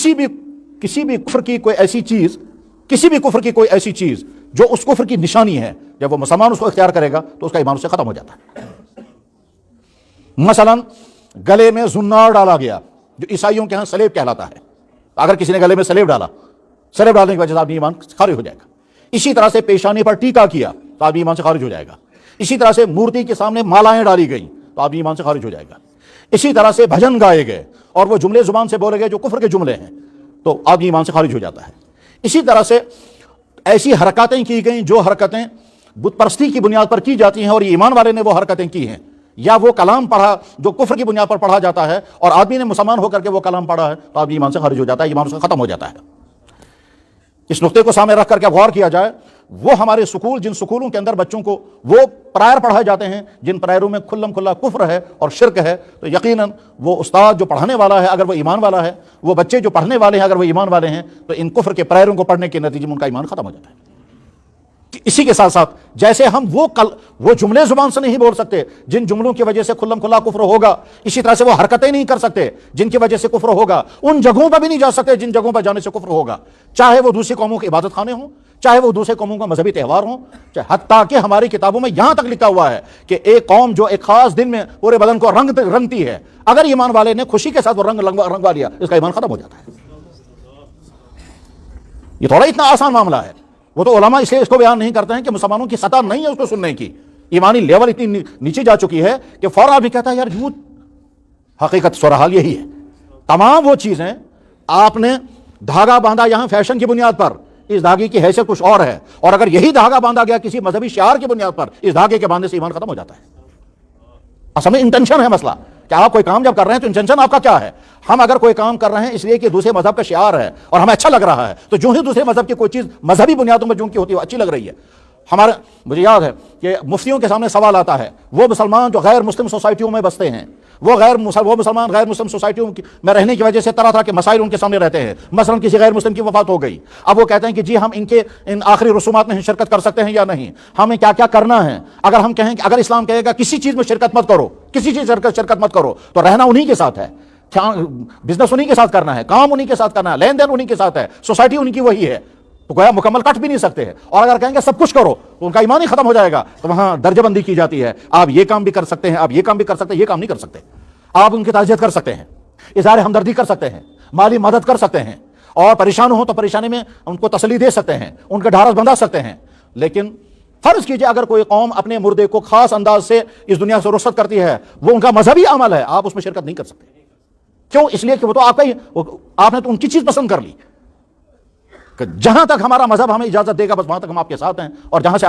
किसी भी कुफ्र की कोई ऐसी चीज, किसी भी कुफ्र की कोई ऐसी चीज जो उस कुफ्र की निशानी है, जब वो मुसलमान उसको इख्तियार करेगा तो उसका ईमान उससे खत्म हो जाता है। मसलन गले में जुन्नार डाला गया, जो ईसाइयों के यहाँ सलेब कहलाता है। अगर किसी ने गले में सलेब डाला, सलेब डालने की वजह से आदमी ईमान खारिज हो जाएगा। इसी तरह से पेशानी पर टीका किया तो आदमी ईमान से खारिज हो जाएगा। इसी तरह से मूर्ति के सामने मालाएं डाली गई तो आदमी ईमान से खारिज हो जाएगा। इसी तरह से भजन गाए गए और वो जुमले जुबान से बोले गए जो कुफ्र के जुमले हैं तो आदमी ईमान से खारिज हो जाता है। इसी तरह से ऐसी हरकतें की गई जो हरकतें बुत परस्ती की बुनियाद पर की जाती हैं और ये ईमान वाले ने वो हरकतें की हैं, या वो कलाम पढ़ा जो कुफ्र की बुनियाद पर पढ़ा जाता है और आदमी ने मुसलमान होकर के वो कलाम पढ़ा है तो आदमी ईमान से खारिज हो जाता है, ईमान उसका खत्म हो जाता है। इस नुक्ते को सामने रख करके गौर किया जाए, वो हमारे स्कूल, जिन स्कूलों के अंदर बच्चों को वो प्रायर पढ़ाए जाते हैं जिन प्रायरों में खुल्लम खुल्ला कुफ्र है और शिरक है, तो यकीनन वो उस्ताद जो पढ़ाने वाला है अगर वो ईमान वाला है, वो बच्चे जो पढ़ने वाले हैं अगर वो ईमान वाले हैं, तो इन कुफ्र के प्रायरों को पढ़ने के नतीजे में उनका ईमान खत्म हो जाता है। इसी के साथ साथ जैसे हम वो जुमले जुबान से नहीं बोल सकते जिन जुमलों की वजह से खुल्लम खुल्ला कुफ्र होगा, इसी तरह से वो हरकतें नहीं कर सकते जिनकी वजह से कुफ्र होगा, उन जगहों पर भी नहीं जा सकते जिन जगहों पर जाने से कुफ्र होगा, चाहे वो दूसरी कौमों के इबादत खाने हों, चाहे वो दूसरे कौमों का मजहबी त्यौहार हों, चाहे हत्ता कि हमारी किताबों में यहां तक लिखा हुआ है कि एक कौम जो एक खास दिन में पूरे बदन को रंगती है, अगर ईमान वाले ने खुशी के साथ वो रंगवा लिया, इसका ईमान खत्म हो जाता है। ये थोड़ा इतना आसान मामला है। वो तो उलमा इसलिए इसको बयान नहीं करते हैं कि मुसलमानों की सतह नहीं है उसको सुनने की, ईमानी लेवल इतनी नीचे जा चुकी है कि फौरन भी कहता है यार झूठ। हकीकत सुरहाल यही है। तमाम वो चीजें आपने धागा बांधा यहां फैशन की बुनियाद पर, इस धागे की हैसियत कुछ और है, और अगर यही धागा बांधा गया किसी मजहबी शियार की बुनियाद पर, इस धागे के बांधने से ईमान खत्म हो जाता है। असल में इंटेंशन है मसला कि आप कोई काम जब कर रहे हैं तो इंटेंशन आपका क्या है। हम अगर कोई काम कर रहे हैं इसलिए कि दूसरे मजहब का शियार है और हमें अच्छा लग रहा है, तो जो ही दूसरे मजहब की कोई चीज मजहबी बुनियादों पर जो की होती है अच्छी लग रही है, मुझे याद है कि मुफ्तियों के सामने सवाल आता है, वो मुसलमान जो गैर मुस्लिम सोसाइटियों में बसते हैं, वो मुसलमान गैर मुस्लिम सोसाइटियों में रहने की वजह से तरह तरह के मसाइल उनके सामने रहते हैं। मसलन किसी गैर मुस्लिम की वफात हो गई, अब वो कहते हैं कि जी हम इन आखिरी रसूमात में शिरकत कर सकते हैं या नहीं, हमें क्या क्या करना है। अगर हम कहें कि अगर इस्लाम कहेगा किसी चीज में शिरकत मत करो, किसी चीज शिरकत मत करो, तो रहना उन्हीं के साथ है, बिजनेस उन्हीं के साथ करना है, काम उन्हीं के साथ करना है, लेन देन उन्हीं के साथ है, सोसाइटी उनकी वही है, तो गोया मुकम्मल कट भी नहीं सकते हैं। और अगर कहेंगे सब कुछ करो तो उनका ईमान ही खत्म हो जाएगा, तो वहां दर्जाबंदी की जाती है, आप ये काम भी कर सकते हैं, आप ये काम भी कर सकते हैं, ये काम नहीं कर सकते। आप उनकी ताज़ियत कर सकते हैं, इज़हार हमदर्दी कर सकते हैं, माली मदद कर सकते हैं, और परेशान हो तो परेशानी में उनको तसल्ली दे सकते हैं, उनका ढारस बंधा सकते हैं। लेकिन फर्ज कीजिए अगर कोई कौम अपने मुर्दे को खास अंदाज से इस दुनिया से रुखसत करती है, वो उनका मजहबी अमल है, आप उसमें शिरकत नहीं कर सकते। क्यों? इसलिए कि वो तो आपका ही, आपने तो उनकी चीज पसंद कर ली। जहां तक हमारा मजहब हमें इजाजत देगा बस वहां तक हम आपके साथ हैं, और जहां से